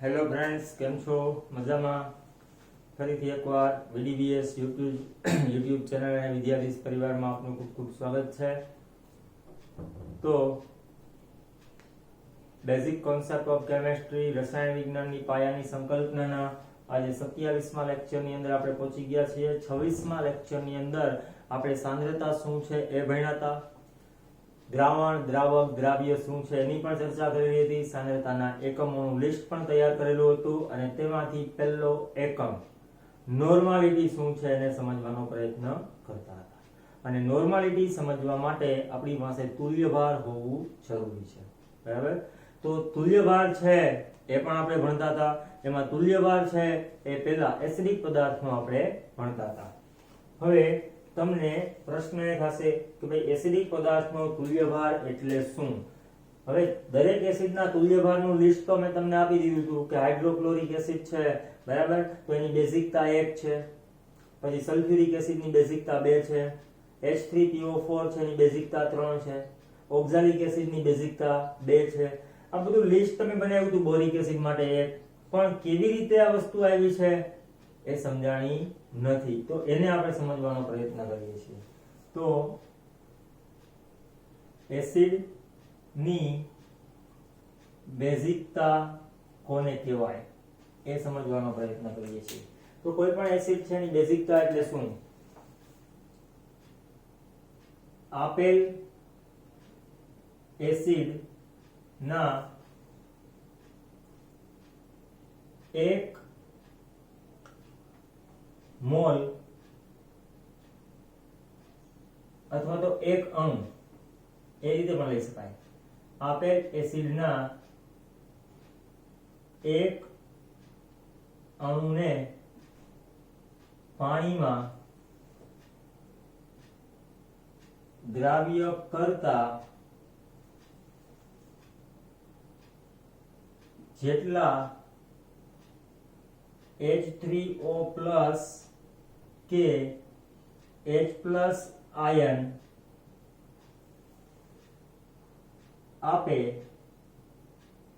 Hello friends, કેમ છો? મજામાં? ફરીથી એકવાર VDBS યુટ્યુબ ચેનલ અને વિદ્યાર્થી પરિવારમાં આપનું ખૂબ ખૂબ સ્વાગત છે. તો બેઝિક કોન્સેપ્ટ ઓફ કેમેસ્ટ્રી, રસાયણ વિજ્ઞાનની પાયાની સંકલ્પનાના આજે 27મા લેક્ચરની અંદર આપણે પહોંચી ગયા છીએ. 26મા લેક્ચરની અંદર આપણે સાંદ્રતા શું છે એ ભણ્યા હતા. દ્રાવણ, દ્રાવક, દ્રાવ્ય શું છે એની પણ ચર્ચા કરેલી હતી. સાંદ્રતાના એકમોનું લિસ્ટ પણ તૈયાર કરેલું હતું અને તેમાંથી પહેલો એકમ નોર્માલિટી શું છે એને સમજવાનો પ્રયત્ન કરતા હતા. અને નોર્માલિટી સમજવા માટે આપણી પાસે તુલ્યભાર હોવું જરૂરી છે. બરાબર? તો તુલ્યભાર છે એ પણ આપણે ભણતા હતા. એમાં તુલ્યભાર છે એ પહેલા એસિડિક પદાર્થનો આપણે ભણતા હતા. હવે તમને પ્રશ્ન એ થશે કે ભાઈ એસિડિક પદાર્થનો તુલ્યભાર એટલે શું? હવે દરેક એસિડના તુલ્યભારનું લિસ્ટ તો મેં તમને આપી દીધું હતું કે હાઇડ્રોક્લોરિક એસિડ છે, બરાબર, તો એની બેઝિકતા 1 છે. પછી સલ્ફ્યુરિક એસિડની બેઝિકતા 2 છે. H3PO4 છે એની બેઝિકતા 3 છે. ઓક્ઝાલિક એસિડની બેઝિકતા 2 છે. આ બધું લિસ્ટ તમે બનાવ્યું હતું બોરિક એસિડ માટે 1, પણ કેવી રીતે આ વસ્તુ આવી છે એ સમજાણી નથી. તો એને આપણે સમજવાનો પ્રયત્ન કરીએ છીએ. તો એસિડ ની બેઝિકતા કોને કહેવાય એ સમજવાનો પ્રયત્ન કરીએ છીએ. તો કોઈ પણ એસિડ છે એની બેઝિકતા એટલે શું? આપેલ એસિડ ના એક મોલ અથવા તો એક અણુ એ રીતે પણ લઈ શકાય. આપેલ એસિડના એક અણુને પાણીમાં દ્રાવ્ય કરતા જેટલા H3O+ કે H+ આયન આપે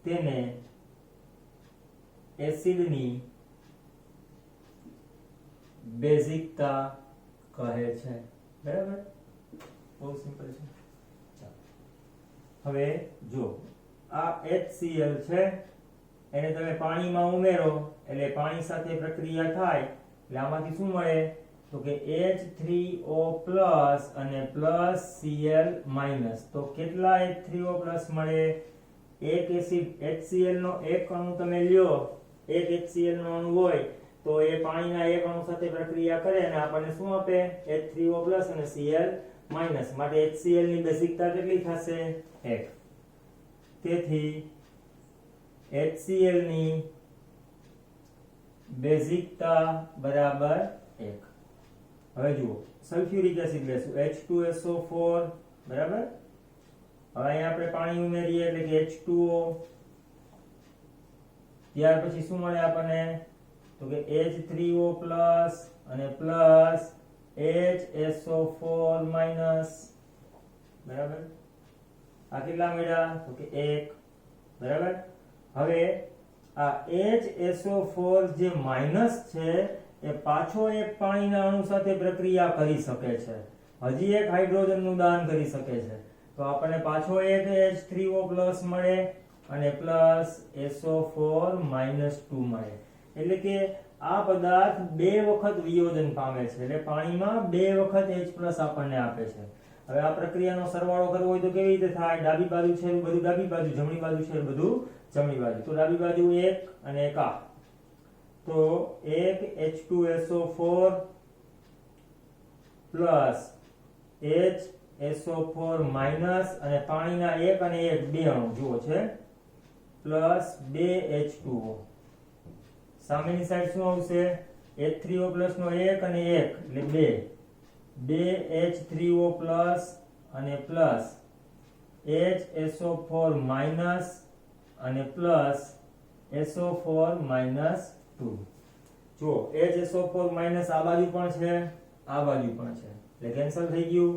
તેને એસિડની બેઝિકતા કહે છે. બરાબર? બહુ સિમ્પલ છે. હવે જો આ HCl છે એને તમે પાણીમાં ઉમેરો એટલે પાણી સાથે પ્રક્રિયા થાય એટલે આમાંથી શું મળે? તો કે H3O+ અને +Cl-. તો કેટલા H3O+ મળે? એક એસિડ HCl નો એક અણુ તમે લ્યો, એક HCl નો અણુ હોય તો એ પાણીના એક અણુ સાથે પ્રક્રિયા કરે અને આપણને શું આપે? H3O+ અને Cl-. માટે HCl ની બેઝિકતા કેટલી થશે? 1. તેથી HCl ની બેઝિકતા બરાબર 1. હવે જુઓ, સલ્ફ્યુરિક એસિડ લેશું H2SO4, બરાબર. હવે અહીંયા આપણે પાણી ઉમેરીએ એટલે કે H2O. ત્યાર પછી શું મળે આપણને? તો કે H3O+ અને HSO4-. બરાબર? આ કેટલા મળ્યા? તો કે 1. બરાબર? હવે આ HSO4 જે માઈનસ છે એ પાછો એક પાણીના અણુ સાથે પ્રક્રિયા કરી શકે છે. હજી એક હાઇડ્રોજનનું દાન કરી શકે છે. તો આપણને પાછો એક H3O+ મળે અને +SO4-2 મળે. એટલે કે આ પદાર્થ 2 વખત વિયોજન પામે છે. એટલે પાણીમાં 2 વખત H+ આપણને આપે છે. હવે આ પ્રક્રિયાનો સરવાળો કરવો હોય તો કેવી રીતે થાય? ડાબી બાજુ છે એ બધું ડાબી બાજુ, જમણી બાજુ છે એ બધું જમણી બાજુ. તો ડાબી બાજુ 1 અને 1 આ. તો 1 H2SO4 HSO4- અને પાણીના 1 અને 1 બે અણુ જુઓ છે +2 H2O. સામેની સાઈડ શું આવશે? H3O+ નો 1 અને 1 એટલે 2 H3O+ અને HSO4- અને SO4-2. જુઓ HSO4- આ બાજુ પણ છે, આ બાજુ પણ છે, એટલે કેન્સલ થઈ ગયું.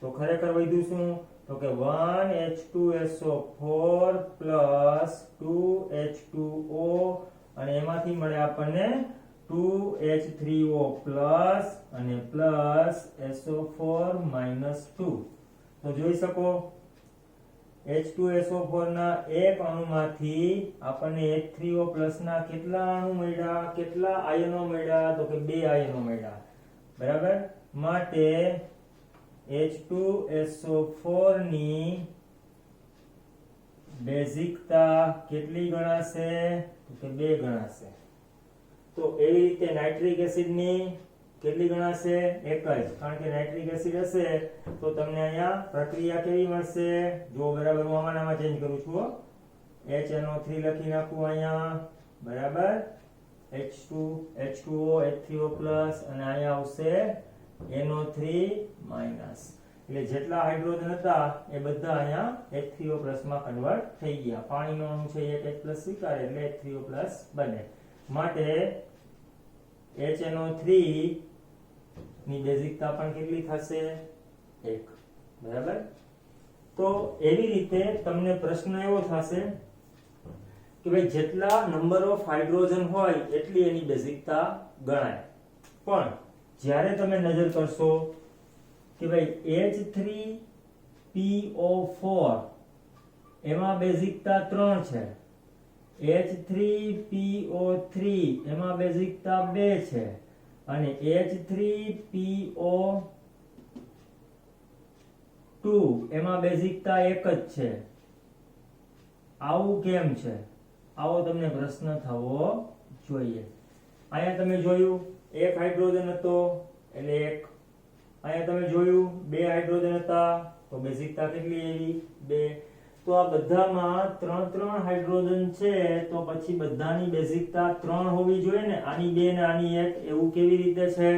તો ખરેખર વધ્યું શું? તો કે 1H2SO4 પ્લસ 2H2O અને એમાંથી મળે આપણને 2H3O પ્લસ અને પ્લસ SO4 માઇનસ 2. તો જોઈ શકો H2SO4 ના એક અણુમાંથી આપણને H3O પ્લસ ના કેટલા અણુ મળ્યા, કેટલા આયનો મળ્યા, તો કે 2 આયનો મળ્યા. બરાબર. માટે H2SO4 ની બેઝિકતા કેટલી ગણાશે, તો કે 2 ગણાશે. તો એવી રીતે નાઇટ્રિક એસિડ ની કેટલી ગણાશે, 1 જ. કારણ કે નાઇટ્રિક એસિડ હશે તો તમને અહીંયા પ્રક્રિયા કેવી મળશે, જો બરાબર હું આમાં ચેન્જ કરું છું, HNO3 લખી નાખું અહીંયા. બરાબર. H2O H3O પ્લસ અને અહીંયા આવશે NO3 માઇનસ. એટલે જેટલા હાઇડ્રોજન હતા એ બધા અહીંયા H3O પ્લસ માં કન્વર્ટ થઈ ગયા. પાણીનો અણુ છે એક H પ્લસ સ્વીકારે એટલે H3O પ્લસ બને. માટે HNO3 ની બેઝિકતા પણ કેટલી થશે, 1. બરાબર. તો એવી રીતે તમને પ્રશ્ન એવો થશે કે ભાઈ જેટલા નંબર ઓફ હાઇડ્રોજન હોય એટલી એની બેઝિકતા ગણાય. પણ જ્યારે તમે નજર કરશો કે ભાઈ H3PO4 એમાં બેઝિકતા 3 છે, H3PO3 એમાં બેઝિકતા 2 છે અને H3PO2 એમાં બેઝિકતા 1 જ છે. આવું કેમ છે? આવો તમને પ્રશ્ન થવો જોઈએ. અહીંયા તમે જોયું એક હાઇડ્રોજન હતો એટલે 1. અહીંયા તમે જોયું 2 હાઇડ્રોજન હતા તો બેઝિકતા કેટલી આવી, 2. તો આ બધામાં 3 હાઇડ્રોજન છે તો પછી બધાની બેઝિકતા 3 હોવી જોઈએ ને. આની 2 ને આની 1 એવું કેવી રીતે છે?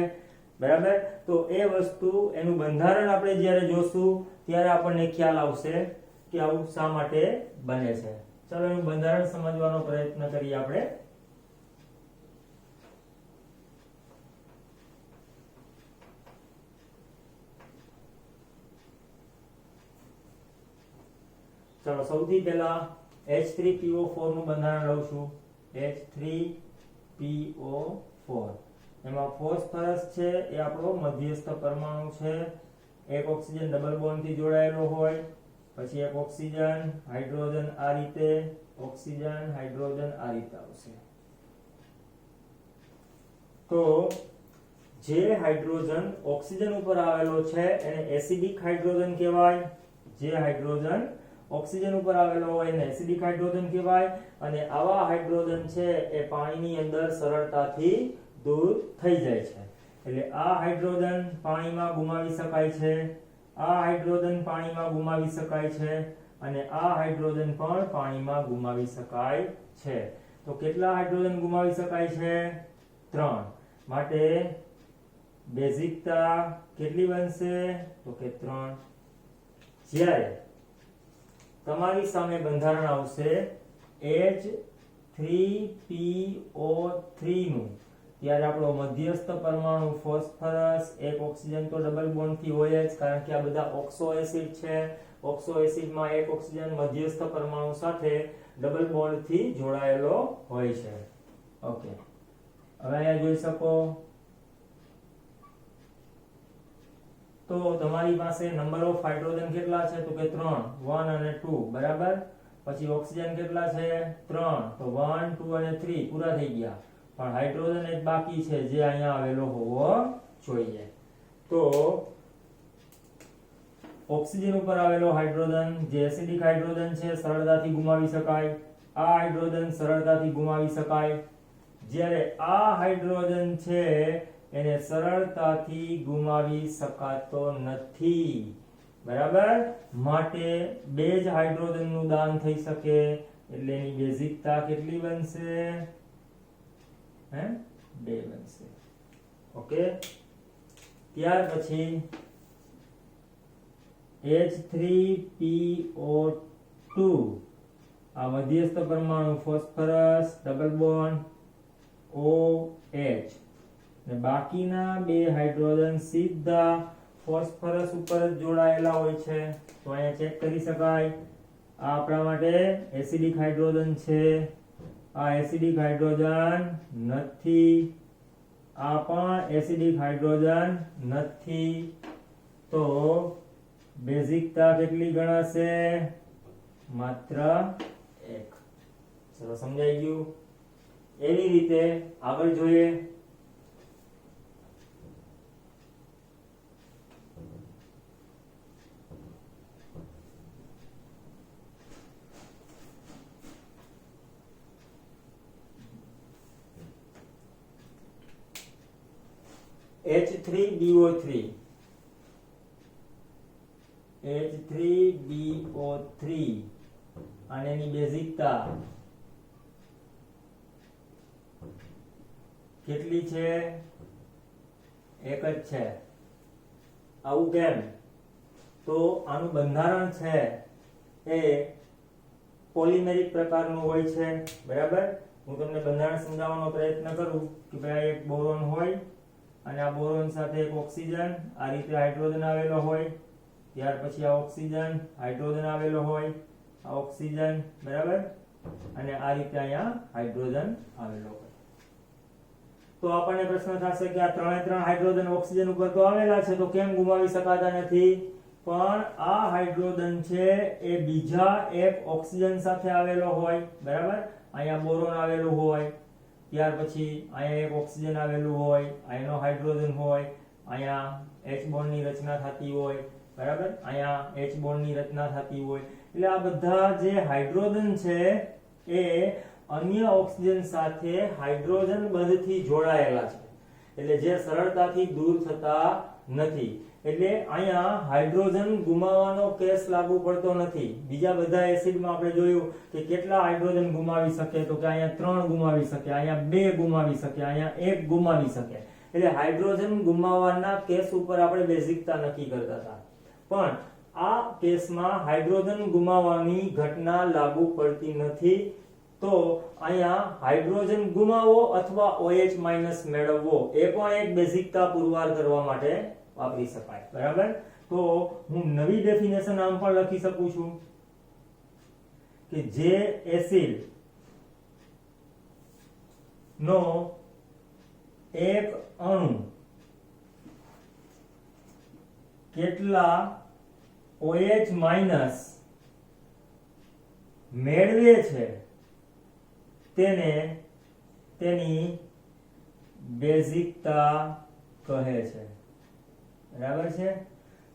બરાબર. તો એ વસ્તુ એનું બંધારણ આપણે જ્યારે જોશું ત્યારે આપણને ખ્યાલ આવશે કે આવું શા માટે બને છે. ચાલો એનું બંધારણ સમજવાનો પ્રયત્ન કરીએ આપણે. ચાલો સૌથી પહેલા H3PO4 નું બંધારણ લઉં છું. H3PO4 એમાં ફોસ્ફરસ છે એ આપણો મધ્યસ્થ પરમાણુ છે. એક ઓક્સિજન ડબલ બોન્ડ થી જોડાયેલો હોય, પછી એક ઓક્સિજન હાઇડ્રોજન આ રીતે, ઓક્સિજન હાઇડ્રોજન આ રીતે આવશે. તો જે હાઇડ્રોજન ઓક્સિજન ઉપર આવેલો છે એને એસિડિક હાઇડ્રોજન કહેવાય. જે હાઇડ્રોજન ઓક્સિજન ઉપર આવેલો હોય એને એસિડિક હાઇડ્રોજન કહેવાય. અને આવા હાઇડ્રોજન છે એ પાણીની અંદર સરળતાથી દૂર થઈ જાય છે. એટલે આ હાઇડ્રોજન પાણીમાં ગુમાવી શકાય છે, આ હાઇડ્રોજન પાણીમાં ગુમાવી શકાય છે અને આ હાઇડ્રોજન પણ પાણીમાં ગુમાવી શકાય છે. તો કેટલા હાઇડ્રોજન ગુમાવી શકાય છે? 3. માટે બેઝિકતા કેટલી બનશે? તો કે 3. જ્યારે તમારી સામે બંધારણ આવશે H3PO3 નું, ત્યારે આપણો મધ્યસ્થ પરમાણુ ફોસ્ફરસ, એક ઓક્સિજન તો ડબલ બોન્ડ થી હોય જ, કારણ કે આ બધા ઓક્સો એસિડ છે. ઓક્સો એસિડમાં એક ઓક્સિજન મધ્યસ્થ પરમાણુ સાથે ડબલ બોન્ડ થી જોડાયેલો હોય છે. ઓકે. હવે અહીંયા જોઈ શકો તો તમારી પાસે નંબર ઓફ હાઇડ્રોજન કેટલા છે? તો કે 3, 1 અને 2. બરાબર. પછી ઓક્સિજન કેટલા છે? 3. તો 1, 2 અને 3 પૂરા થઈ ગયા. પણ હાઇડ્રોજન એક બાકી છે જે અહીંયા આવેલો હોવો જોઈએ. તો ઓક્સિજન ઉપર આવેલો હાઇડ્રોજન જે એસિડિક હાઇડ્રોજન છે સરળતાથી ગુમાવી શકાય. આ હાઇડ્રોજન સરળતાથી ગુમાવી શકાય. જ્યારે આ હાઇડ્રોજન છે એને સરળતાથી ગુમાવી શકાતો નથી. બરાબર. માટે 2 જ હાઇડ્રોજન નું દાન થઈ શકે એટલે એની બેઝિકતા કેટલી બનશે? 2 બનશે. ઓકે. ત્યાર પછી H3PO2 આ મધ્યસ્થ પરમાણુ ફોસ્ફરસ ડબલ બોન્ડ OH ને બાકીના 2 હાઇડ્રોજન સીધા ફોસ્ફરસ ઉપર જ જોડાયેલા હોય છે. તો અહીંયા ચેક કરી શકાય. આ આપણા માટે એસિડિક હાઇડ્રોજન છે, આ એસિડિક હાઇડ્રોજન નથી, આ પણ એસિડિક હાઇડ્રોજન નથી. તો બેઝિકતા કેટલી ગણાશે? માત્ર 1. ચલો સમજાઈ ગયું. એવી રીતે આગળ જોઈએ. H3BO3 અને એની બેઝિકતા કેટલી છે? 1 જ છે. આવું કેમ? તો આનું બંધારણ છે એ પોલિમેરિક પ્રકારનું હોય છે. બરાબર. હું તમને બંધારણ સમજાવવાનો પ્રયત્ન કરું કે ભાઈ એક બોરોન હોય અને આ બોરોન સાથે એક ઓક્સિજન, આ રીતે હાઇડ્રોજન આવેલો હોય, ત્યાર પછી આ ઓક્સિજન, હાઇડ્રોજન આવેલો હોય, આ ઓક્સિજન, બરાબર, અને આ રીતે અહીંયા હાઇડ્રોજન આવેલો હોય. તો આપણને પ્રશ્ન થશે કે આ ત્રણે ત્રણ હાઇડ્રોજન ઓક્સિજન ઉપર તો આવેલા છે, તો કેમ ગુમાવી શકાતા નથી? પણ આ હાઇડ્રોજન છે એ બીજા એક ઓક્સિજન સાથે આવેલો હોય, બરાબર. અહીંયા બોરોન આવેલું હોય, ત્યાર પછી અહીંયા એક ઓક્સિજન આવેલું હોય, અહીંનો હાઇડ્રોજન હોય, અહીંયા H બોન્ડની રચના થતી હોય, બરાબર, અહીંયા H બોન્ડની રચના થતી હોય. એટલે આ બધા જે હાઇડ્રોજન છે એ અન્ય ઓક્સિજન સાથે હાઇડ્રોજન બંધથી જોડાયેલા છે, એટલે જે સરળતાથી દૂર થતા નથી. એટલે અહીંયા હાઇડ્રોજન ગુમાવવાનો કેસ લાગુ પડતો નથી. બીજા બધા એસિડમાં આપણે જોયું કે કેટલા હાઇડ્રોજન ગુમાવી શકે, તો કે અહીંયા 3 ગુમાવી શકે, અહીંયા 2 ગુમાવી શકે, અહીંયા 1 ગુમાવી શકે. એટલે હાઇડ્રોજન ગુમાવવાના કેસ ઉપર આપણે બેઝિકતા નક્કી કરતા હતા. પણ આ કેસમાં હાઇડ્રોજન ગુમાવવાની ઘટના લાગુ પડતી નથી. તો અહીંયા હાઇડ્રોજન ગુમાવવો અથવા OH- મેળવવો એ પણ એક બેઝિકતા પુરવાર કરવા માટે વાપરી શકાય, બરાબર. તો હું નવી ડેફિનેશન આમ પણ લખી શકું છું કે જે એસિડ નો એક અણુ કેટલા OH- મેળવે છે તેને તેની બેઝિકતા કહે છે, બરાબર છે.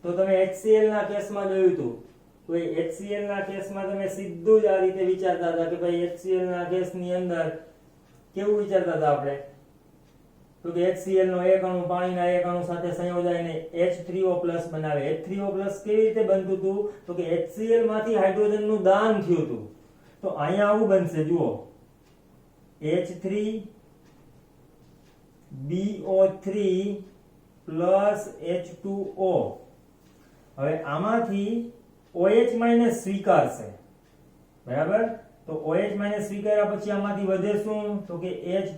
તો તમે HCl ના કેસમાં જોયું હતું, તો HCl ના કેસમાં તમે સીધું જ આ રીતે વિચારતા હતા કે ભાઈ HCl ના કેસની અંદર કેવું વિચારતા હતા આપણે? તો કે HCl નો એક અણુ પાણીના એક અણુ સાથે સંયોજાઈને H3O+ બનાવે. H3O+ કેવી રીતે બનતું હતું? તો કે HCl માંથી હાઇડ્રોજનનું દાન થયું હતું. તો અહીંયા આવું બનશે, જુઓ, H3BO3 પ્લસ H2O. હવે આમાંથી OH- સ્વીકારશે, બરાબર. તો OH- સ્વીકાર્યા પછી આમાંથી વધે શું? તો કે H+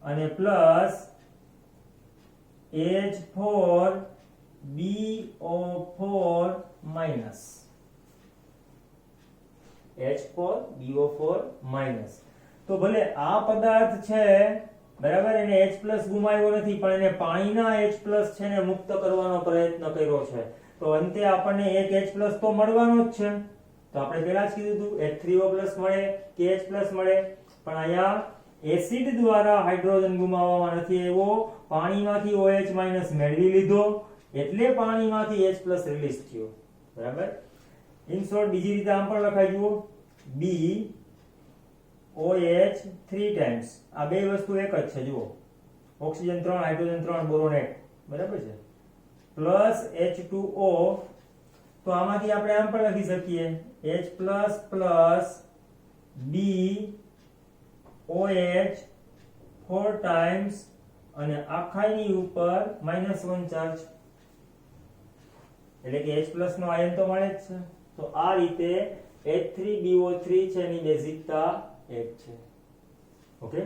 અને plus H4BO4 minus, H4BO4 minus. તો ભલે આ પદાર્થ છે, બરાબર, એને H+ ગુમાવ્યો નથી, પણ એને પાણીના H+ છે ને મુક્ત કરવાનો પ્રયત્ન કર્યો છે. તો અંતે આપણને એક H+ તો મળવાનો જ છે. તો આપણે પહેલા જ કીધું હતું H3O+ મળે કે H+ મળે, પણ અહીંયા એસિડ દ્વારા હાઇડ્રોજન ગુમાવવામાં નથી આવ્યો, પાણીમાંથી OH- મેળવી લીધો, એટલે પાણીમાંથી H+ રિલીઝ થયો, બરાબર. ઇન શોર્ટ બીજી રીતે આમ પણ લખાઈ જુઓ, BOH 3 ટાઈમ્સ. આ બે વસ્તુ એક જ છે, જુઓ, ઓક્સિજન 3, હાઇડ્રોજન 3, બોરોન 1, બરાબર છે, પ્લસ H2O. તો આમાંથી આપણે આમ પણ લખી શકીએ H++ BOH 4 ટાઈમ્સ અને આખાની ઉપર -1 ચાર્જ, એટલે કે H+ નો આયન તો મળે જ છે. તો આ રીતે H3BO3 છે એની બેઝિકતા 1 છે. ઓકે.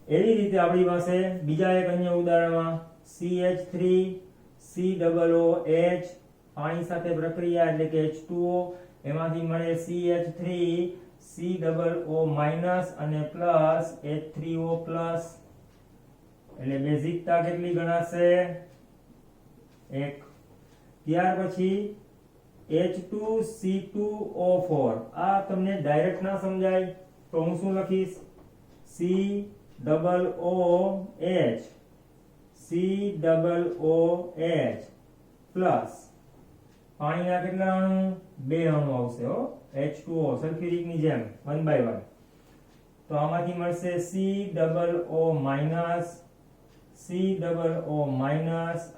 એવી રીતે આપણી પાસે બીજા એક અન્ય ઉદાહરણમાં CH3 COOH પાણી સાથે પ્રક્રિયા એટલે કે H2O એમાંથી મળે CH3 COO- અને પ્લસ H3O પ્લસ એટલે બેઝિકતા કેટલી ગણાશે 1 ત્યાર પછી H2C2O4 આ તમને ડાયરેક્ટ ના સમજાય તો હું શું લખીશ COOH પ્લસ પાણીના કેટલા અણુ 2 અણુ આવશે હો H2O સલ્ફ્યુરિકની જેમ 1 by 1 તો આમાંથી મળશે COO-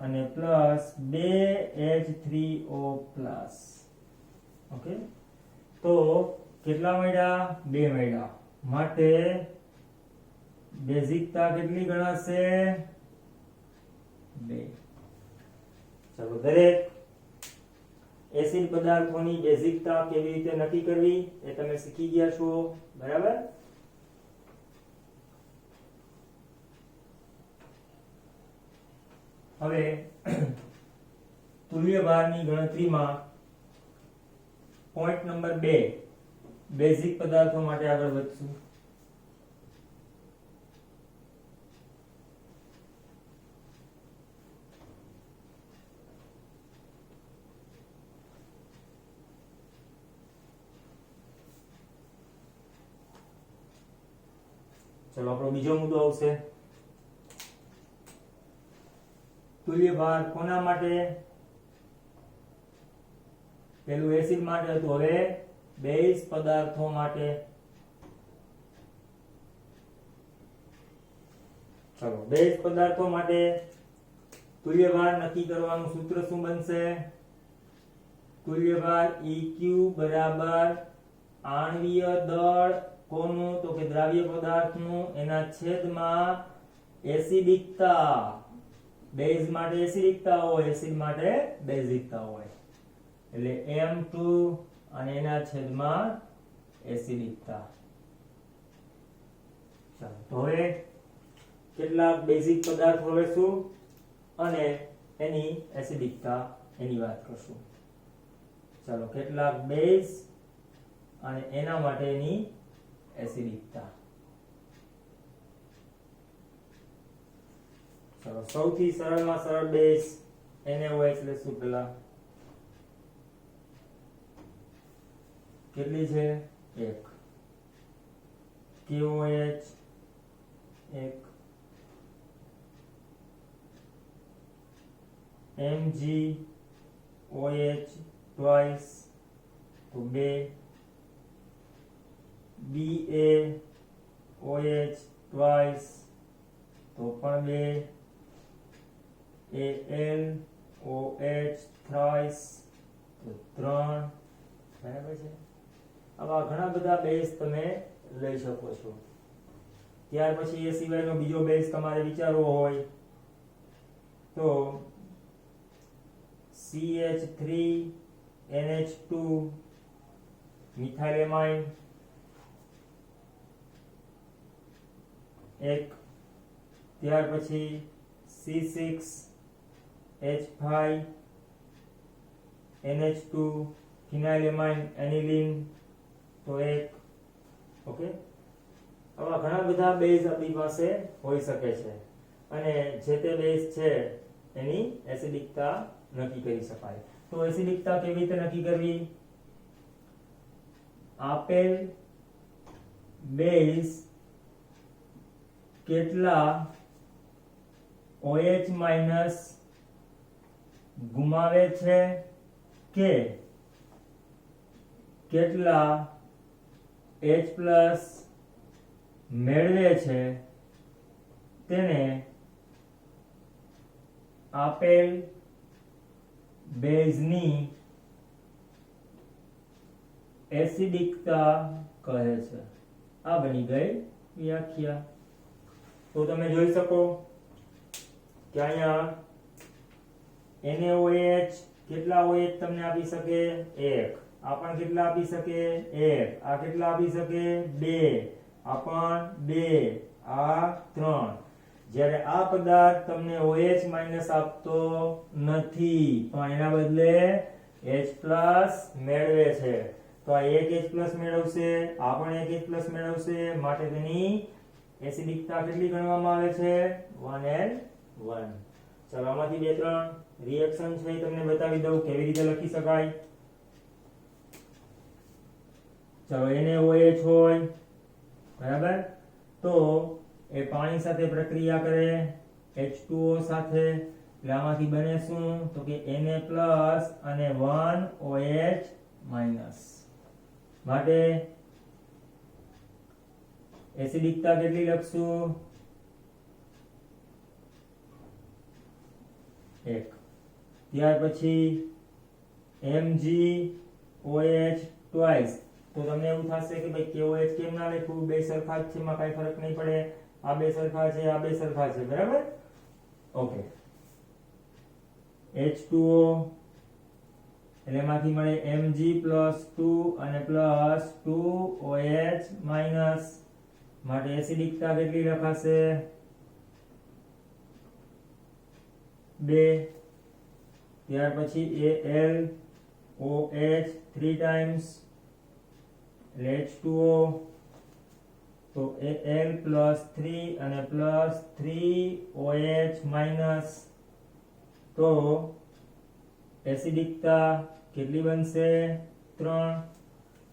અને પ્લસ 2H3O પ્લસ ઓકે તો કેટલા મળ્યા 2 મળ્યા માટે બેઝિકતા કેટલી ગણાશે 2 ચલો દરેક એસિડ પદાર્થોની બેઝિકતા કેવી રીતે નક્કી કરવી એ તમે શીખી ગયા છો બરાબર હવે તુલ્ય ભારની ગણતરીમાં પોઈન્ટ નંબર 2 બેઝિક પદાર્થો માટે આગળ વધશું ચલો આપણો બીજો મુદ્દો આવશે તુલ્ય ભાર કોના માટે પેલું એસિડ માટે હતું હવે બેઝ પદાર્થો માટે ચલો બેઝ પદાર્થો માટે તુલ્ય ભાર નક્કી કરવાનું સૂત્ર શું બનશે તુલ્ય ભાર EQ બરાબર આણ્વીય દળ કોનું તો કે દ્રાવ્ય પદાર્થનું એના છેદમાં એસિડિકતા બેઝ માટે એસિડિકતા હોય એસિડ માટે બેઝિકતા હોય એટલે M2 અને એના છેદમાં એસિડિકતા ચાલો તો હવે કેટલાક બેઝિક પદાર્થો લેશું અને એની એસિડિકતા એની વાત કરશું ચાલો કેટલાક બેઝ અને એના માટેની એસિડિકતા ચલો સૌથી સરળમાં સરળ બેઝ NaOH લેશું પેલા કેટલી છે 1 KOH 1 MgOH twice તો 2 BaOH twice તો પણ 2 AlOH thrice તો 3 બરાબર છે આવા ઘણા બધા બેઝ તમે લઈ શકો છો ત્યાર પછી એ સિવાયનો બીજો બેઝ તમારે વિચારવો હોય તો CH3NH2 મિથાઇલેમાઇન એક ત્યાર પછી C6H5NH2 ફિનાઇલેમાઇન એનિલિન તો એક ઓકે આવા ઘણા બધા બેઝ આપણી પાસે હોઈ શકે છે અને જે તે બેઝ છે એની એસિડિકતા નક્કી કરી શકાય તો એસિડિકતા કેવી રીતે નક્કી કરવી આપેલ બેઝ કેટલા OH માઈનસ ગુમાવે છે કે કેટલા H પ્લસ મેળવે છે તેને આપેલ બેઝની એસિડિકતા કહે છે આ બની ગઈ વ્યાખ્યા તો તમે જોઈ શકો કે અહીંયા NaOH કેટલા OH તમને આપી શકે 1 આ પણ કેટલા આપી શકે 1 આ કેટલા આપી શકે 2 આ પણ 2 આ 3 જ્યારે આ પદાર્થ તમને OH માઇનસ આપતો નથી પણ એના બદલે H+ મેળવે છે, તો આ એક H+ મેળવશે, આ પણ એક H+ મેળવશે, માટે તેની એસિડિકતા કેટલી ગણવામાં આવે છે? 1N1. ચાલો આમાંથી બે ત્રણ રિએક્શન છે એ તમને બતાવી દઉં કેવી રીતે લખી શકાય. ચાલો NaOH હોય બરાબર, તો એ પાણી સાથે પ્રક્રિયા કરે H2O સાથે, એટલે આમાંથી બને શું? તો કે Na+ અને 1OH-, માટે એસિડિકતા કેટલી લખશું? 1. ત્યાર પછી MgOH twice, તો તમને એવું થશે કે ભાઈ KOH કેમ ના લખ્યું? બે સરખા જ છે, એમાં કઈ ફરક નહીં પડે, આ બે સરખા છે, આ બે સરખા છે, બરાબર. ઓકે, H2O એટલે એમાંથી મળે Mg+2 અને +2OH-, માટે એસિડિકતા કેટલી લખાશે? 2. ત્યાર પછી AlOH 3 times એટલે H2O, તો Al+3 અને +3OH-, તો એસિડિકતા કેટલી બનશે? 3.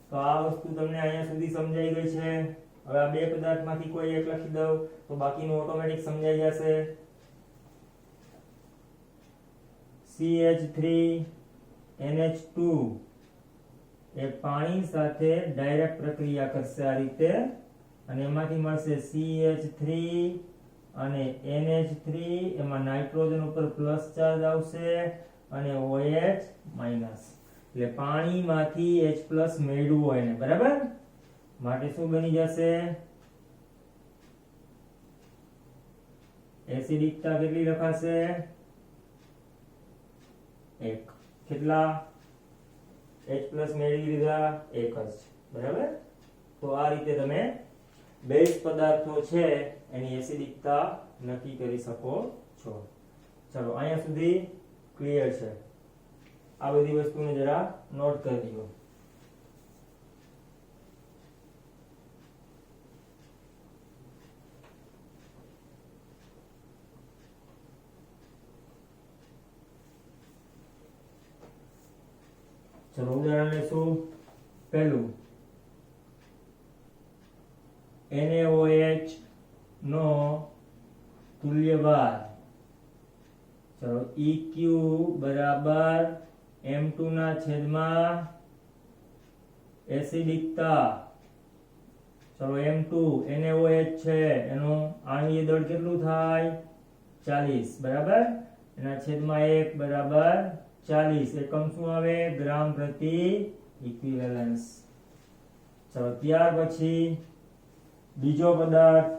તો આ વસ્તુ તમને અહીંયા સુધી સમજાઈ ગઈ છે. હવે આ બે પદાર્થમાંથી કોઈ એક લખી દઉં તો બાકીનું ઓટોમેટિક સમજાઈ જશે. CH3NH2 એ પાણી સાથે ડાયરેક્ટ પ્રક્રિયા કરશે આ રીતે, અને એમાંથી મળશે CH3 અને NH3, એમાં નાઇટ્રોજન ઉપર પ્લસ ચાર્જ આવશે અને OH-, એટલે પાણીમાંથી H+ મેળવવું હોય ને, બરાબર, માટે શું બની જશે? એસિડિકતા કેટલી લખાશે? 1. કેટલા H+ મેળવી લીધા? 1 જ, બરાબર. તો આ રીતે તમે બેઝ પદાર્થો છે એની એસિડિકતા નક્કી કરી શકો છો. ચલો અહીંયા સુધી ક્લિયર છે. આ બધી વસ્તુને જરા નોટ કરી દો. ચલો ઉદાહરણ લેશું. પહેલું NaOH નો તુલ્યભાર, ચલો EQ બરાબર M2 ના છેદમાં એસિડિકતા. ચલો M2 NaOH છે એનું આણ્વીય દળ કેટલું થાય? 40, બરાબર, એના છેદમાં 1 બરાબર 40. એકમ શું આવે? ગ્રામ પ્રતિ ઇક્વિવેલન્સ. ચલો ત્યાર પછી બીજો પદાર્થ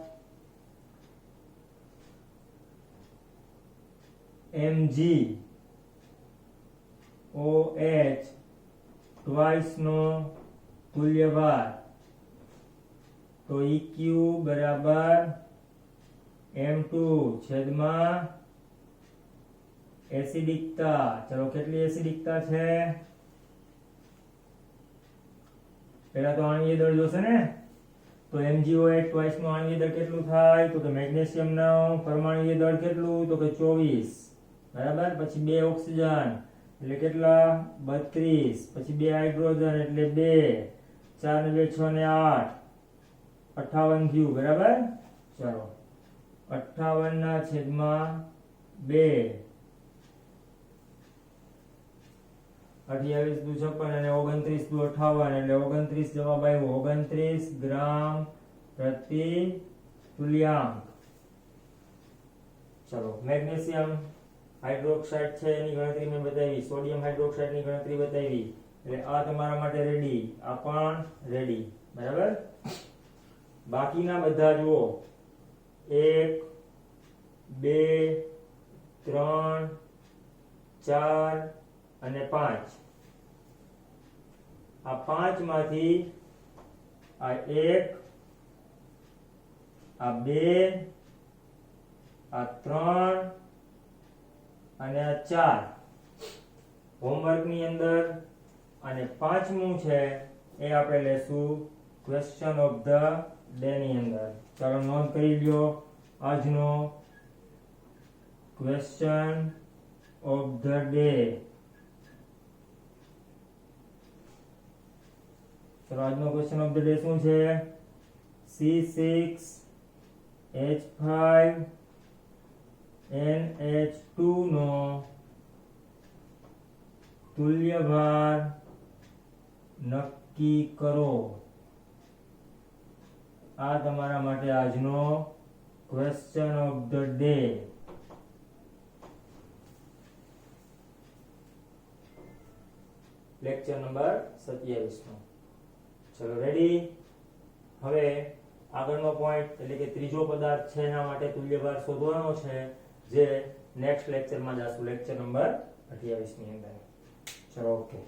MgOH twice નો તુલ્યભાર, તો EQ બરાબર M2 છેદમાં એસિડિકતા. ચલો કેટલી એસિડિકતા છે? પહેલા તો આણ્વીય દળ જોશે ને, તો MgOH twice નું આણ્વીય દળ કેટલું થાય? તો કે મેગ્નેશિયમ નો પરમાણ્વીય દળ કેટલું? તો કે 24, બરાબર. પછી 2 ઓક્સિજન એટલે કેટલા? 32. પછી 2 હાઇડ્રોજન એટલે 2, 4 ને 2 6 ને 8, 58 થયું, બરાબર. ચલો 58 ના છેદમાં 2, 28 દુ 56 અને 29 દુ 58, એટલે 29 જવાબ આવ્યો. 29 ગ્રામ પ્રતિ તુલ્યાંક. ચલો મેગ્નેશિયમ હાઇડ્રોક્સાઇડ છે એની ગણતરી મેં બતાવી, સોડિયમ હાઇડ્રોક્સાઇડ ની ગણતરી બતાવી, એટલે આ તમારા માટે રેડી, આ પણ રેડી, બરાબર. બાકીના બધા જુઓ 1 2 3 4 અને 5. આ 5 માંથી આ 1, આ 2 આ 3 અને આ 4 હોમવર્ક ની અંદર, અને પાંચમું છે એ આપણે લેશું ક્વેશ્ચન ઓફ ધ ડે ની અંદર. ચાલો નોંધ કરી લ્યો આજનો ક્વેશ્ચન ઓફ ધ ડે. ચલો આજનો ક્વેશ્ચન ઓફ ધ ડે શું છે? C6H5NH2 નો તુલ્ય ભાર નક્કી કરો. આ તમારા માટે આજનો question of the day. Lecture number 27 નો. ચલો રેડી. હવે આગળનો પોઈન્ટ એટલે કે ત્રીજો પદાર્થ છે એના માટે તુલ્યભાર શોધવાનો છે, જે નેક્સ્ટ લેક્ચરમાં જાશું, લેક્ચર નંબર 28 ની અંદર. ચલો ઓકે.